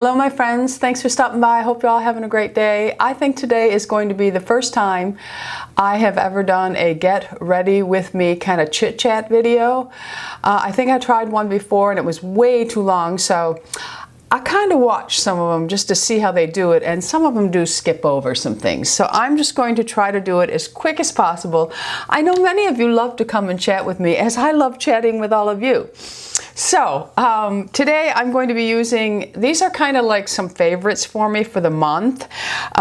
Hello my friends, thanks for stopping by. I hope you're all having a great day. I think today is going to be the first time I have ever done a get ready with me kind of chit chat video. I think I tried one before and it was way too long, so I kind of watch some of them just to see how they do it, and some of them do skip over some things. So I'm just going to try to do it as quick as possible. I know many of you love to come and chat with me, as I love chatting with all of you. So today I'm going to be using, these are kind of like some favorites for me for the month.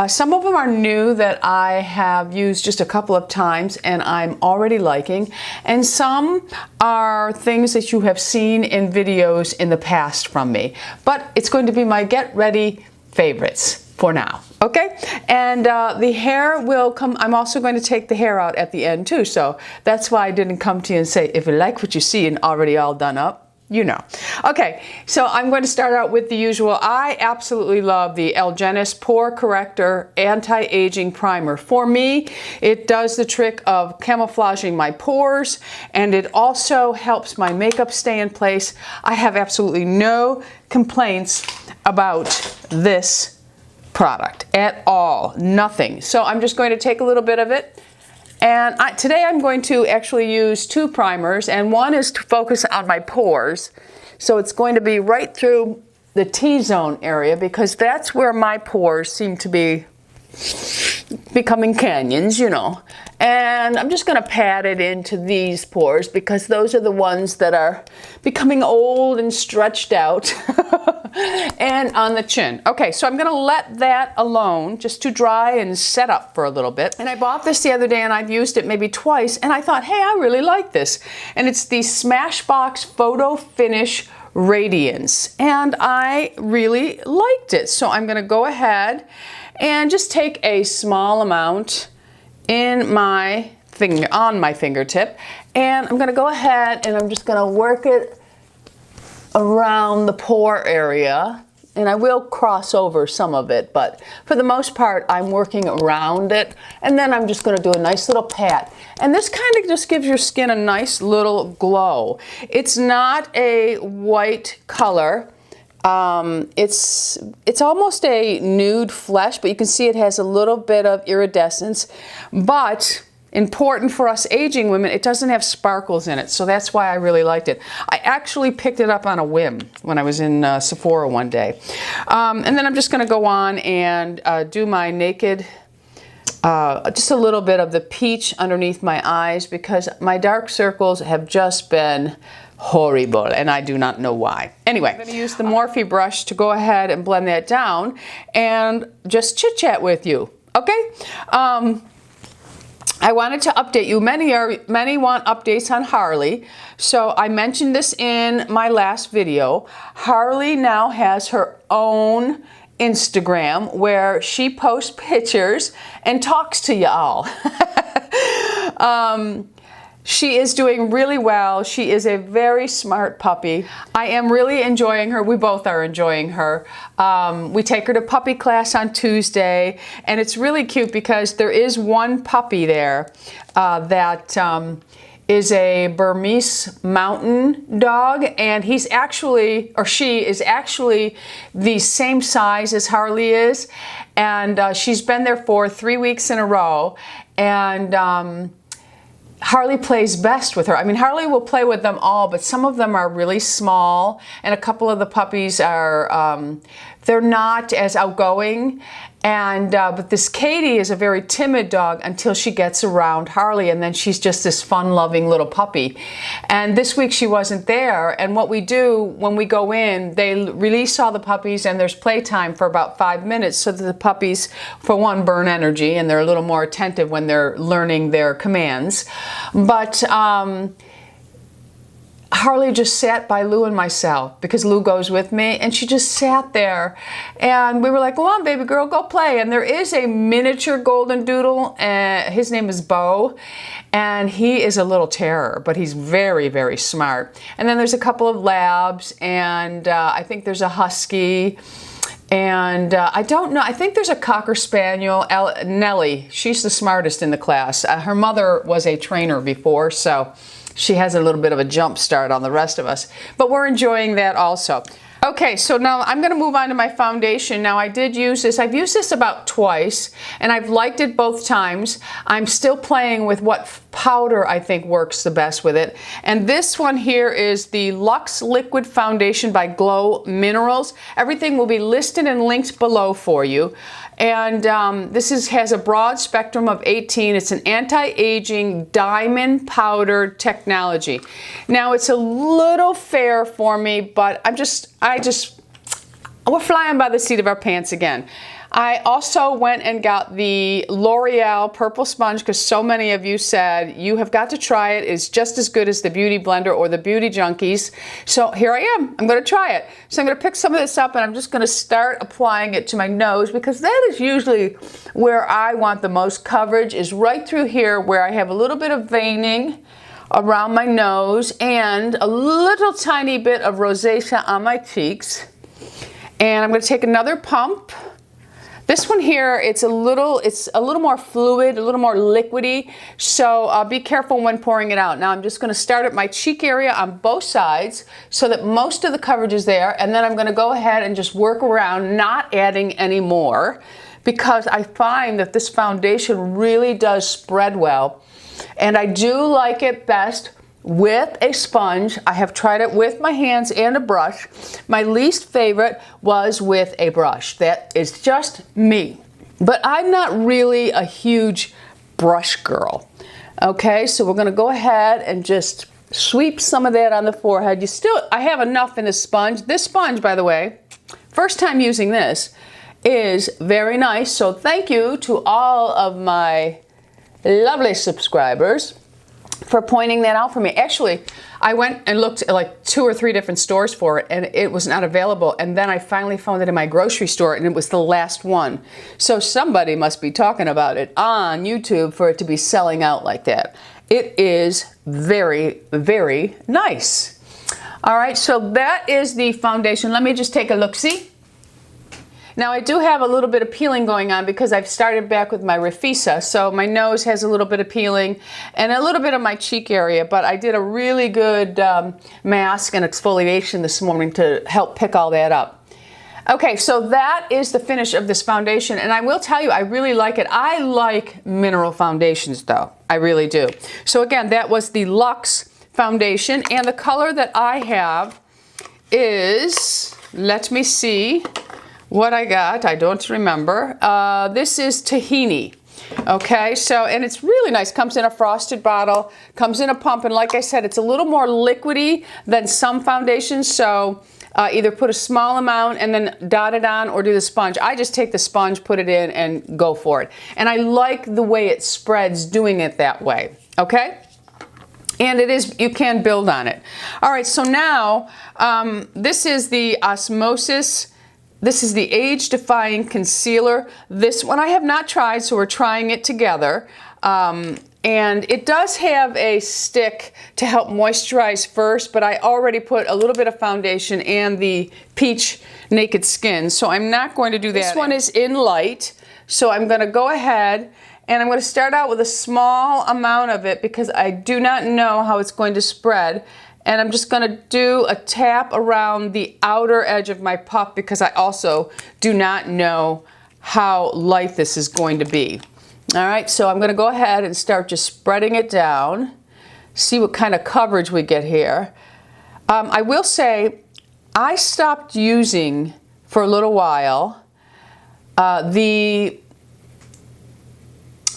Some of them are new that I have used just a couple of times and I'm already liking, and some are things that you have seen in videos in the past from me. But it's going to be my get ready favorites for now. Okay, and the hair will come. I'm also going to take the hair out at the end too, so that's why I didn't come to you and say, if you like what you see and already all done up, you know. Okay, so I'm going to start out with the usual. I absolutely love the Algenist Pore Corrector Anti-Aging Primer. For me, it does the trick of camouflaging my pores, and it also helps my makeup stay in place. I have absolutely no complaints about this product at all, nothing. So I'm just going to take a little bit of it. And today I'm going to actually use two primers, and one is to focus on my pores. So it's going to be right through the T-zone area, because that's where my pores seem to be becoming canyons, you know. And I'm just going to pat it into these pores because those are the ones that are becoming old and stretched out. And on the chin. Okay, so I'm going to let that alone just to dry and set up for a little bit. And I bought this the other day and I've used it maybe twice, and I thought, hey, I really like this. And it's the Smashbox Photo Finish Radiance, and I really liked it. So I'm going to go ahead and just take a small amount in my finger, on my fingertip, and I'm going to go ahead and I'm just going to work it around the pore area, and I will cross over some of it, but for the most part I'm working around it, and then I'm just going to do a nice little pat, and this kind of just gives your skin a nice little glow. It's not a white color. It's almost a nude flesh, but you can see it has a little bit of iridescence, but important for us aging women, it doesn't have sparkles in it, so that's why I really liked it. I actually picked it up on a whim when I was in Sephora one day. And then I'm just going to go on and do my naked, just a little bit of the peach underneath my eyes, because my dark circles have just been horrible and I do not know why. Anyway, I'm going to use the Morphe brush to go ahead and blend that down and just chit chat with you. Okay? I wanted to update you. Many want updates on Harley. So I mentioned this in my last video. Harley now has her own Instagram where she posts pictures and talks to y'all. She is doing really well. She is a very smart puppy. I am really enjoying her. We both are enjoying her. We take her to puppy class on Tuesday, and it's really cute because there is one puppy there that is a Burmese mountain dog, and he's actually, or she is actually the same size as Harley is, and she's been there for 3 weeks in a row, and Harley plays best with her. I mean, Harley will play with them all, but some of them are really small, and a couple of the puppies are, they're not as outgoing. And but this Katie is a very timid dog until she gets around Harley, and then she's just this fun-loving little puppy. And this week she wasn't there, and what we do when we go in, they release all the puppies and there's playtime for about 5 minutes so that the puppies, for one, burn energy and they're a little more attentive when they're learning their commands. But Harley just sat by Lou and myself, because Lou goes with me, and she just sat there, and we were like, go on baby girl, go play. And there is a miniature golden doodle, his name is Bo, and he is a little terror, but he's very, very smart. And then there's a couple of labs, and I think there's a husky, and I don't know, I think there's a Cocker Spaniel, Nellie. She's the smartest in the class. Her mother was a trainer before, so she has a little bit of a jump start on the rest of us, but we're enjoying that also. Okay, so now I'm going to move on to my foundation. Now I did use this. I've used this about twice, and I've liked it both times. I'm still playing with what powder I think works the best with it. And this one here is the Luxe Liquid Foundation by GLO Minerals. Everything will be listed and linked below for you. And this has a broad spectrum of 18. It's an anti-aging diamond powder technology. Now it's a little fair for me, but we're flying by the seat of our pants again. I also went and got the L'Oreal Purple Sponge because so many of you said you have got to try it. It's just as good as the Beauty Blender or the Beauty Junkies. So here I am. I'm going to try it. So I'm going to pick some of this up and I'm just going to start applying it to my nose because that is usually where I want the most coverage, is right through here where I have a little bit of veining around my nose and a little tiny bit of rosacea on my cheeks. And I'm going to take another pump. This one here, it's a little more fluid, a little more liquidy, so be careful when pouring it out. Now I'm just going to start at my cheek area on both sides so that most of the coverage is there, and then I'm going to go ahead and just work around, not adding any more, because I find that this foundation really does spread well, and I do like it best with a sponge. I have tried it with my hands and a brush. My least favorite was with a brush. That is just me. But I'm not really a huge brush girl. Okay, so we're going to go ahead and just sweep some of that on the forehead. I have enough in the sponge. This sponge, by the way, first time using this, is very nice. So thank you to all of my lovely subscribers for pointing that out for me. Actually, I went and looked at like 2 or 3 different stores for it and it was not available, and then I finally found it in my grocery store and it was the last one. So somebody must be talking about it on YouTube for it to be selling out like that. It is very, very nice. All right, so that is the foundation. Let me just take a look-see. Now I do have a little bit of peeling going on because I've started back with my Refisa, so my nose has a little bit of peeling and a little bit of my cheek area, but I did a really good mask and exfoliation this morning to help pick all that up. Okay, so that is the finish of this foundation, and I will tell you, I really like it. I like mineral foundations though, I really do. So again, that was the Luxe foundation, and the color that I have is, let me see what I got, I don't remember. This is Tahini. Okay, so, and it's really nice. Comes in a frosted bottle, comes in a pump, and like I said, it's a little more liquidy than some foundations, so either put a small amount and then dot it on or do the sponge. I just take the sponge, put it in, and go for it. And I like the way it spreads doing it that way, okay? And it is, you can build on it. All right, so now, this is the Osmosis. This is the Age Defying Concealer. This one I have not tried, so we're trying it together. And it does have a stick to help moisturize first, but I already put a little bit of foundation and the Peach Naked Skin, so I'm not going to do that. This one is in light, so I'm going to go ahead and I'm going to start out with a small amount of it because I do not know how it's going to spread. And I'm just going to do a tap around the outer edge of my puff because I also do not know how light this is going to be. All right, so I'm going to go ahead and start just spreading it down, see what kind of coverage we get here. I will say I stopped using for a little while the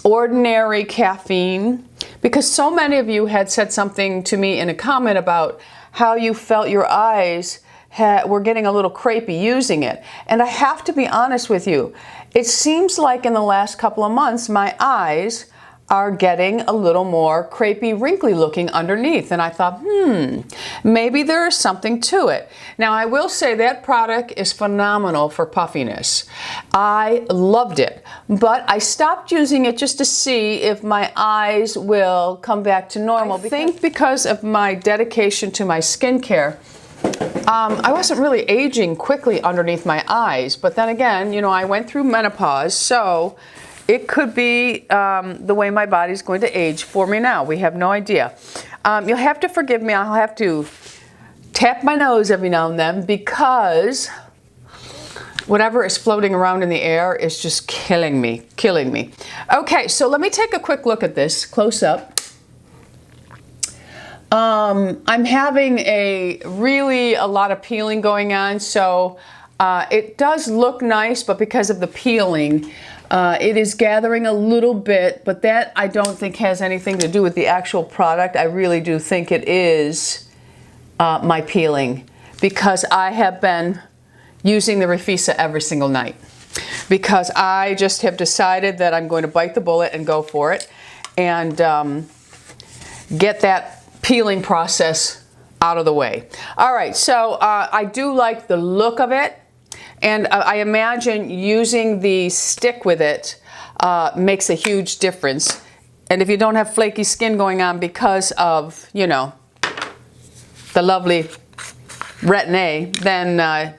ordinary caffeine, because so many of you had said something to me in a comment about how you felt your eyes were getting a little crepey using it. And I have to be honest with you, it seems like in the last couple of months my eyes are getting a little more crepey, wrinkly looking underneath. And I thought, maybe there is something to it. Now I will say that product is phenomenal for puffiness. I loved it, but I stopped using it just to see if my eyes will come back to normal. I think because of my dedication to my skincare, I wasn't really aging quickly underneath my eyes, but then again, you know, I went through menopause, so it could be the way my body's going to age for me now. We have no idea. You'll have to forgive me. I'll have to tap my nose every now and then because whatever is floating around in the air is just killing me. Okay, so let me take a quick look at this close up. I'm having a lot of peeling going on, so it does look nice, but because of the peeling, it is gathering a little bit, but that I don't think has anything to do with the actual product. I really do think it is my peeling, because I have been using the Refisa every single night, because I just have decided that I'm going to bite the bullet and go for it and get that peeling process out of the way. All right, so I do like the look of it, and I imagine using the stick with it makes a huge difference. And if you don't have flaky skin going on because of, you know, the lovely Retin-A, then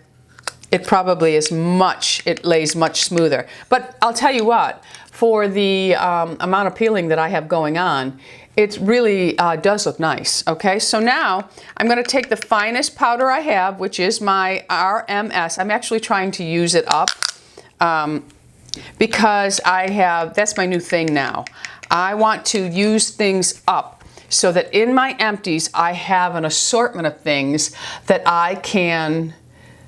it probably is it lays much smoother. But I'll tell you what, for the amount of peeling that I have going on, it really does look nice. Okay, so now I'm going to take the finest powder I have, which is my RMS. I'm actually trying to use it up because that's my new thing now. I want to use things up so that in my empties I have an assortment of things that I can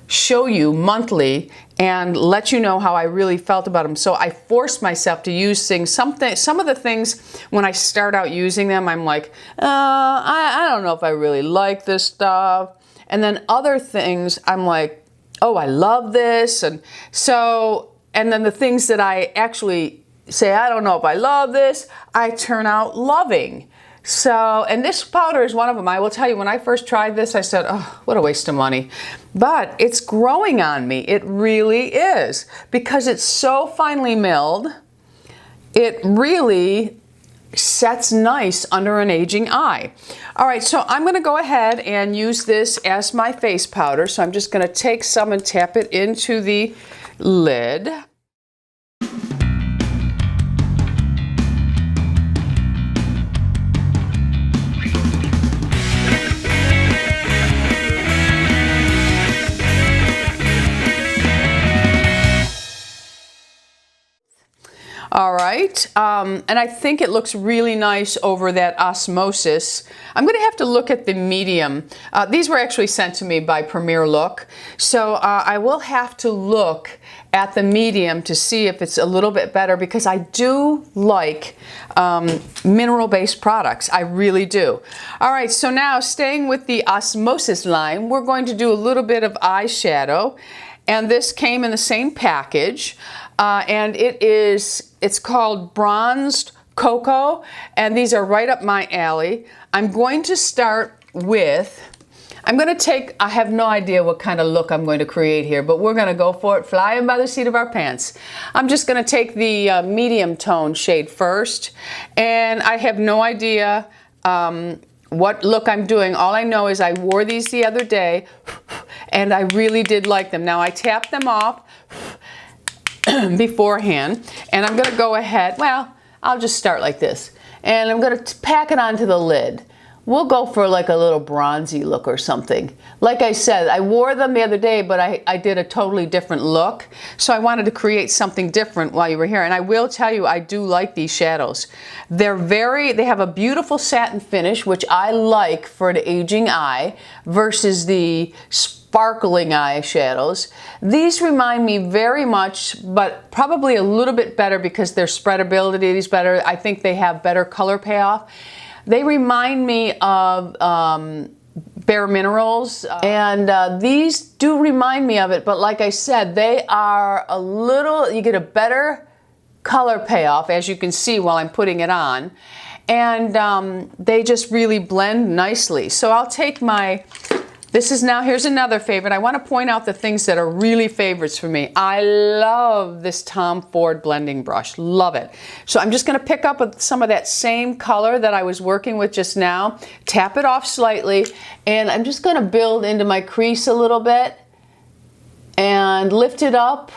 show you monthly and let you know how I really felt about them. So I forced myself to use things. Some of the things, when I start out using them, I'm like, I don't know if I really like this stuff. And then other things, I'm like, oh, I love this. And then the things that I actually say, I don't know if I love this, I turn out loving. So, and this powder is one of them. I will tell you, when I first tried this, I said, oh, what a waste of money. But it's growing on me. It really is. Because it's so finely milled, it really sets nice under an aging eye. All right, so I'm going to go ahead and use this as my face powder. So I'm just going to take some and tap it into the lid. All right, and I think it looks really nice over that Osmosis. I'm going to have to look at the medium. These were actually sent to me by Premier Look, so I will have to look at the medium to see if it's a little bit better, because I do like mineral-based products. I really do. All right, so now staying with the Osmosis line, we're going to do a little bit of eyeshadow, and this came in the same package. And it's called Bronzed Cocoa, and these are right up my alley. I'm going to start with, I have no idea what kind of look I'm going to create here, but we're going to go for it, flying by the seat of our pants. I'm just going to take the medium tone shade first, and I have no idea what look I'm doing. All I know is I wore these the other day, and I really did like them. Now I tapped them off beforehand, and I'm going to go ahead, well, I'll just start like this, and I'm going to pack it onto the lid. We'll go for like a little bronzy look or something. Like I said, I wore them the other day, but I did a totally different look, so I wanted to create something different while you were here. And I will tell you, I do like these shadows. They have a beautiful satin finish, which I like for an aging eye, versus the sparkling eyeshadows. These remind me very much, but probably a little bit better because their spreadability is better. I think they have better color payoff. They remind me of Bare Minerals, and these do remind me of it, but like I said, they are a little, you get a better color payoff, as you can see while I'm putting it on, and they just really blend nicely. So I'll take my, here's another favorite. I want to point out the things that are really favorites for me. I love this Tom Ford blending brush. Love it. So I'm just going to pick up with some of that same color that I was working with just now, tap it off slightly, and I'm just going to build into my crease a little bit and lift it up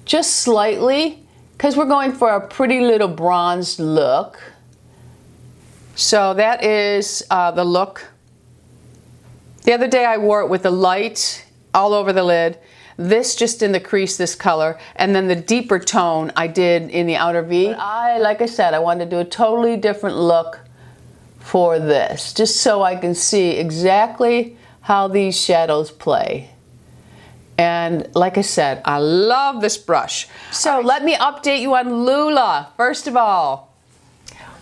just slightly, because we're going for a pretty little bronzed look. So that is the look The other day I wore it with the light all over the lid, this just in the crease, this color, and then the deeper tone I did in the outer V. But like I said, I wanted to do a totally different look for this, just so I can see exactly how these shadows play. And like I said, I love this brush. So let me update you on Lula. First of all,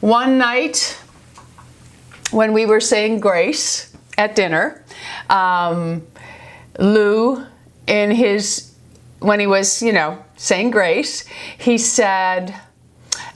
one night when we were saying grace at dinner, Lou, when he was, you know, saying grace, he said,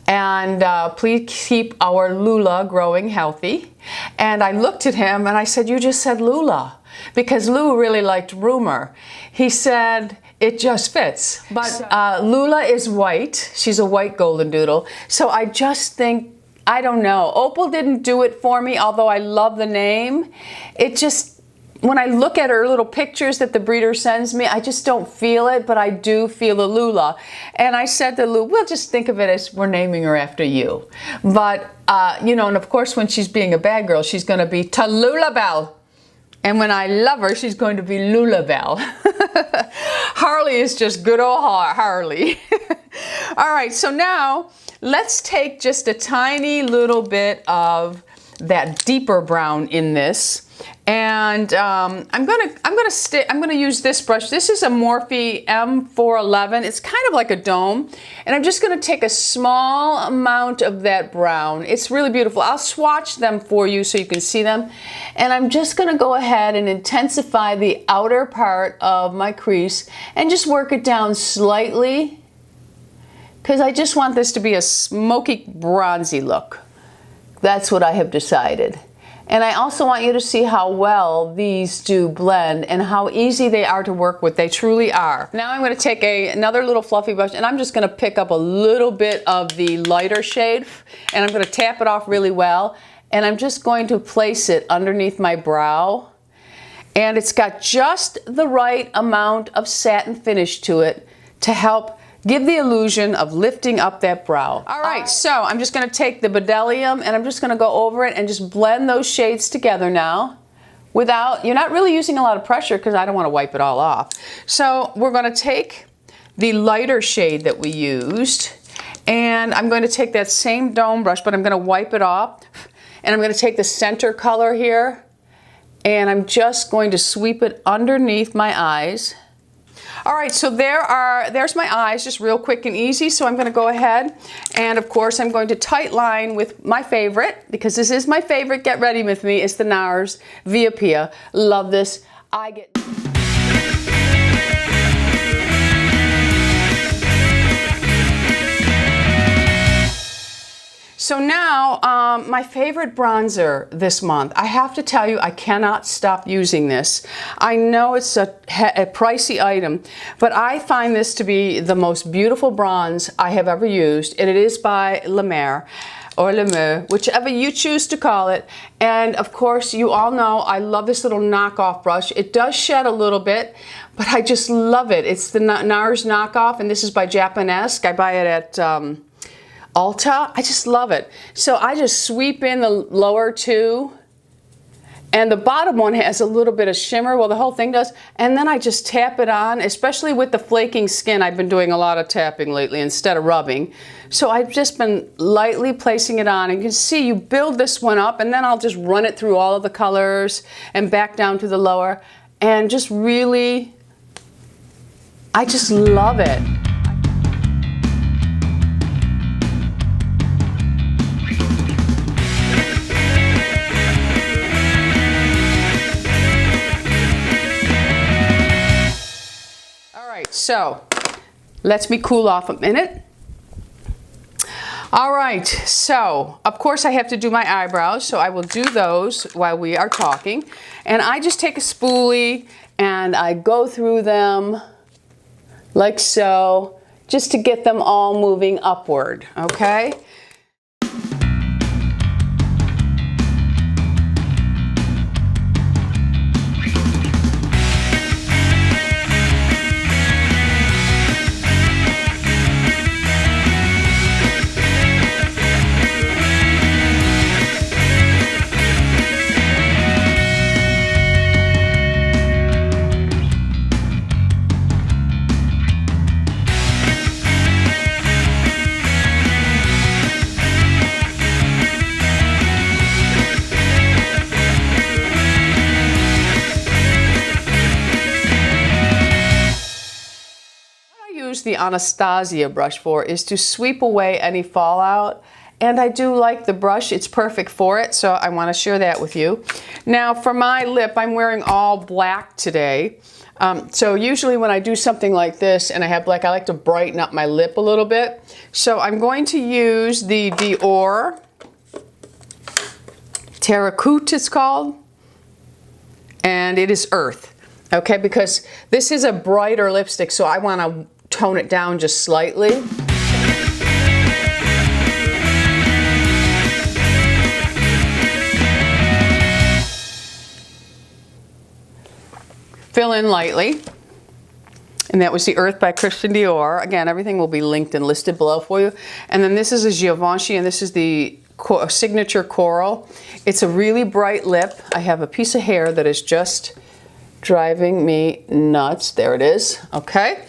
and please keep our Lula growing healthy. And I looked at him and I said, you just said Lula, because Lou really liked rumor. He said, it just fits. But Lula is white. She's a white golden doodle. So I just think, I don't know. Opal didn't do it for me, although I love the name. It just, when I look at her little pictures that the breeder sends me, I just don't feel it, but I do feel a Lula. And I said to Lou, we'll just think of it as we're naming her after you. But, you know, and of course when she's being a bad girl, she's going to be Talulabelle. And when I love her, she's going to be Lulabelle. Harley is just good old Harley. All right, so now let's take just a tiny little bit of that deeper brown in this. And I'm gonna use this brush. This is a Morphe M411. It's kind of like a dome, and I'm just gonna take a small amount of that brown. It's really beautiful. I'll swatch them for you so you can see them, and I'm just gonna go ahead and intensify the outer part of my crease and just work it down slightly, because I just want this to be a smoky, bronzy look. That's what I have decided. And I also want you to see how well these do blend and how easy they are to work with. They truly are. Now I'm going to take another little fluffy brush, and I'm just going to pick up a little bit of the lighter shade, and I'm going to tap it off really well, and I'm just going to place it underneath my brow. And it's got just the right amount of satin finish to it to help give the illusion of lifting up that brow. All right, so I'm just gonna take the Bdellium and I'm just gonna go over it and just blend those shades together now. You're not really using a lot of pressure because I don't wanna wipe it all off. So we're gonna take the lighter shade that we used, and I'm going to take that same dome brush, but I'm gonna wipe it off, and I'm gonna take the center color here, and I'm just going to sweep it underneath my eyes. All right, so there's my eyes, just real quick and easy. So I'm going to go ahead, and of course I'm going to tight line with my favorite, because this is my favorite Get Ready With Me. It's the NARS Via Pia. Love this. So now, my favorite bronzer this month. I have to tell you, I cannot stop using this. I know it's a pricey item, but I find this to be the most beautiful bronze I have ever used, and it is by La Mer, or Le Mer, whichever you choose to call it. And of course, you all know I love this little knockoff brush. It does shed a little bit, but I just love it. It's the NARS knockoff, and this is by Japanesque. I buy it at Ulta. I just love it. So I just sweep in the lower two, and the bottom one has a little bit of shimmer. Well, the whole thing does. And then I just tap it on, especially with the flaking skin. I've been doing a lot of tapping lately instead of rubbing. So I've just been lightly placing it on. And you can see you build this one up, and then I'll just run it through all of the colors and back down to the lower. And just really, I just love it. So let me cool off a minute. All right, so of course I have to do my eyebrows, so I will do those while we are talking. And I just take a spoolie and I go through them like so, just to get them all moving upward, okay? use the Anastasia brush for is to sweep away any fallout. And I do like the brush, it's perfect for it, so I want to share that with you. Now for my lip, I'm wearing all black today. So usually when I do something like this and I have black, I like to brighten up my lip a little bit. So I'm going to use the Dior Terracotta, it's called, and it is Earth. Okay, because this is a brighter lipstick, so I want to tone it down just slightly. Fill in lightly. And that was the Earth by Christian Dior. Again, everything will be linked and listed below for you. And then this is a Givenchy, and this is the Signature Coral. It's a really bright lip. I have a piece of hair that is just driving me nuts. There it is. Okay.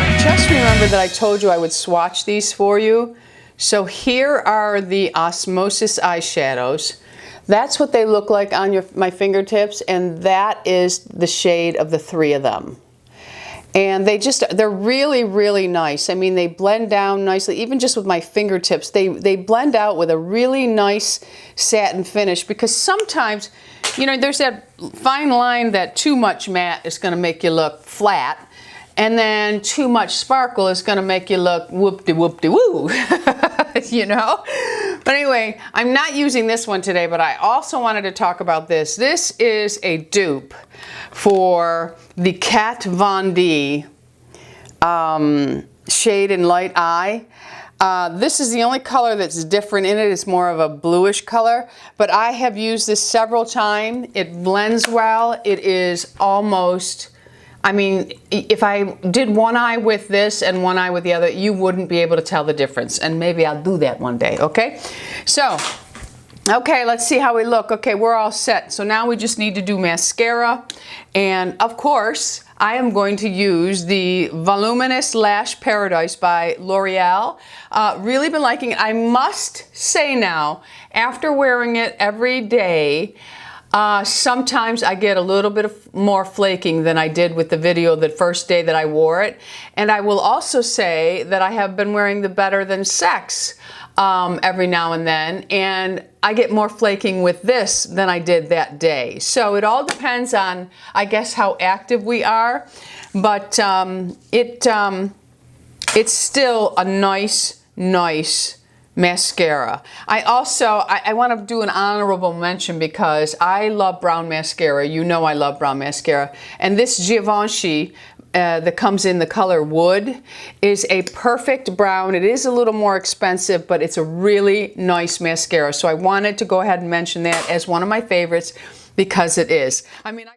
I just remembered that I told you I would swatch these for you. So here are the Osmosis eyeshadows. That's what they look like on my fingertips, and that is the shade of the three of them. And they're really, really nice. I mean, they blend down nicely, even just with my fingertips. They blend out with a really nice satin finish, because sometimes, you know, there's that fine line that too much matte is gonna make you look flat, and then too much sparkle is gonna make you look whoop-de-whoop-de-woo, you know? But anyway, I'm not using this one today, but I also wanted to talk about this. This is a dupe for the Kat Von D Shade and Light Eye. This is the only color that's different in it. It's more of a bluish color, but I have used this several times. It blends well. It is almost, I mean, if I did one eye with this and one eye with the other, you wouldn't be able to tell the difference. And maybe I'll do that one day, okay? So, okay, let's see how we look. Okay, we're all set. So now we just need to do mascara. And of course, I am going to use the Voluminous Lash Paradise by L'Oreal. Really been liking it. I must say now, after wearing it every day, sometimes I get a little bit more flaking than I did with the video the first day that I wore it. And I will also say that I have been wearing the Better Than Sex every now and then, and I get more flaking with this than I did that day. So it all depends on, I guess, how active we are, but it's still a nice mascara. I want to do an honorable mention because I love brown mascara. You know I love brown mascara. And this Givenchy that comes in the color Wood is a perfect brown. It is a little more expensive, but it's a really nice mascara. So I wanted to go ahead and mention that as one of my favorites because it is. I mean,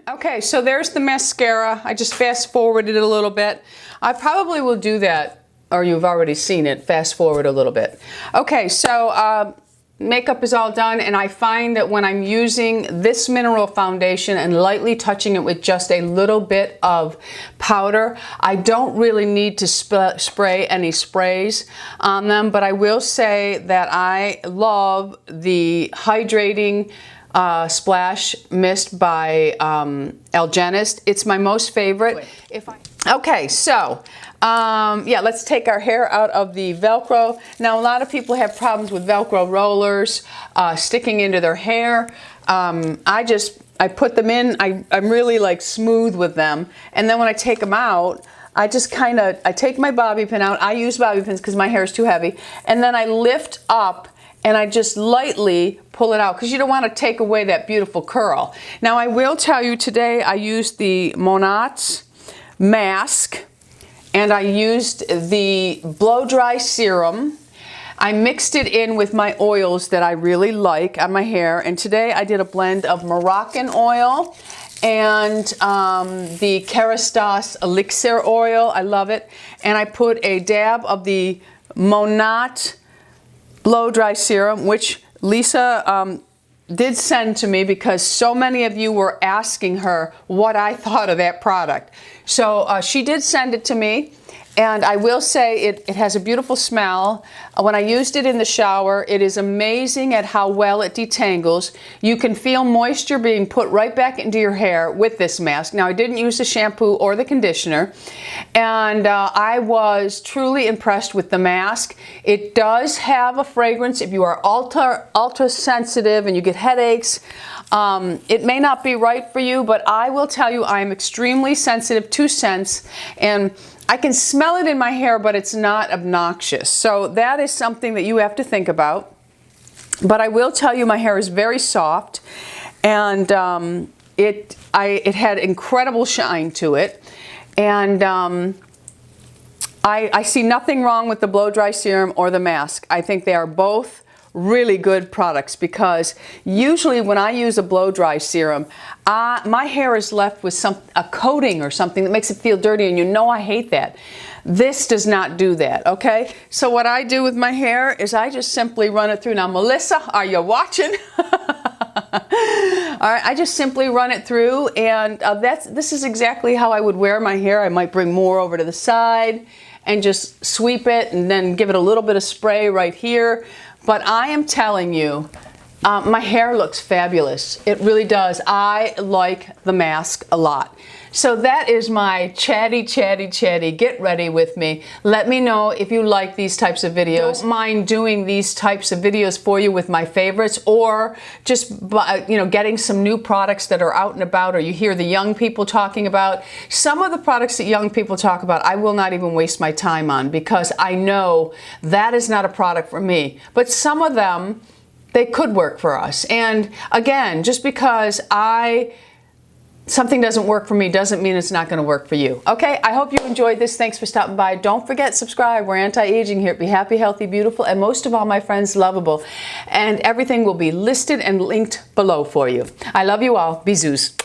okay, so there's the mascara. I just fast forwarded it a little bit. I probably will do that, or you've already seen it, fast forward a little bit. Okay, so makeup is all done, and I find that when I'm using this mineral foundation and lightly touching it with just a little bit of powder, I don't really need to spray any sprays on them, but I will say that I love the hydrating Splash Mist by Algenist. It's my most favorite. Okay, so yeah, let's take our hair out of the Velcro. Now, a lot of people have problems with Velcro rollers sticking into their hair. I put them in. I'm really like smooth with them, and then when I take them out, I just I take my bobby pin out. I use bobby pins because my hair is too heavy, and then I lift up and I just lightly pull it out because you don't want to take away that beautiful curl. Now I will tell you today I used the Monat mask, and I used the blow dry serum. I mixed it in with my oils that I really like on my hair, and today I did a blend of Moroccan oil and the Kerastase elixir oil. I love it. And I put a dab of the Monat blow dry serum, which Lisa did send to me because so many of you were asking her what I thought of that product. So she did send it to me, and I will say it has a beautiful smell. When I used it in the shower, it is amazing at how well it detangles. You can feel moisture being put right back into your hair with this mask. Now, I didn't use the shampoo or the conditioner, and I was truly impressed with the mask. It does have a fragrance. If you are ultra sensitive and you get headaches, it may not be right for you, but I will tell you I am extremely sensitive to scents, and I can smell it in my hair, but it's not obnoxious. So that is something that you have to think about. But I will tell you my hair is very soft, and it had incredible shine to it. And I see nothing wrong with the blow dry serum or the mask. I think they are both really good products, because usually when I use a blow dry serum, my hair is left with a coating or something that makes it feel dirty, and you know I hate that. This does not do that, okay? So what I do with my hair is I just simply run it through. Now, Melissa, are you watching? All right, I just simply run it through, and this is exactly how I would wear my hair. I might bring more over to the side and just sweep it and then give it a little bit of spray right here. But I am telling you, my hair looks fabulous. It really does. I like the mask a lot. So that is my chatty, get ready with me. Let me know if you like these types of videos. Don't mind doing these types of videos for you with my favorites, or just getting some new products that are out and about, or you hear the young people talking about. Some of the products that young people talk about, I will not even waste my time on, because I know that is not a product for me. But some of them, they could work for us. And again, just because something doesn't work for me doesn't mean it's not going to work for you. Okay, I hope you enjoyed this. Thanks for stopping by. Don't forget, subscribe. We're anti-aging here. Be happy, healthy, beautiful, and most of all, my friends, lovable. And everything will be listed and linked below for you. I love you all. Bisous.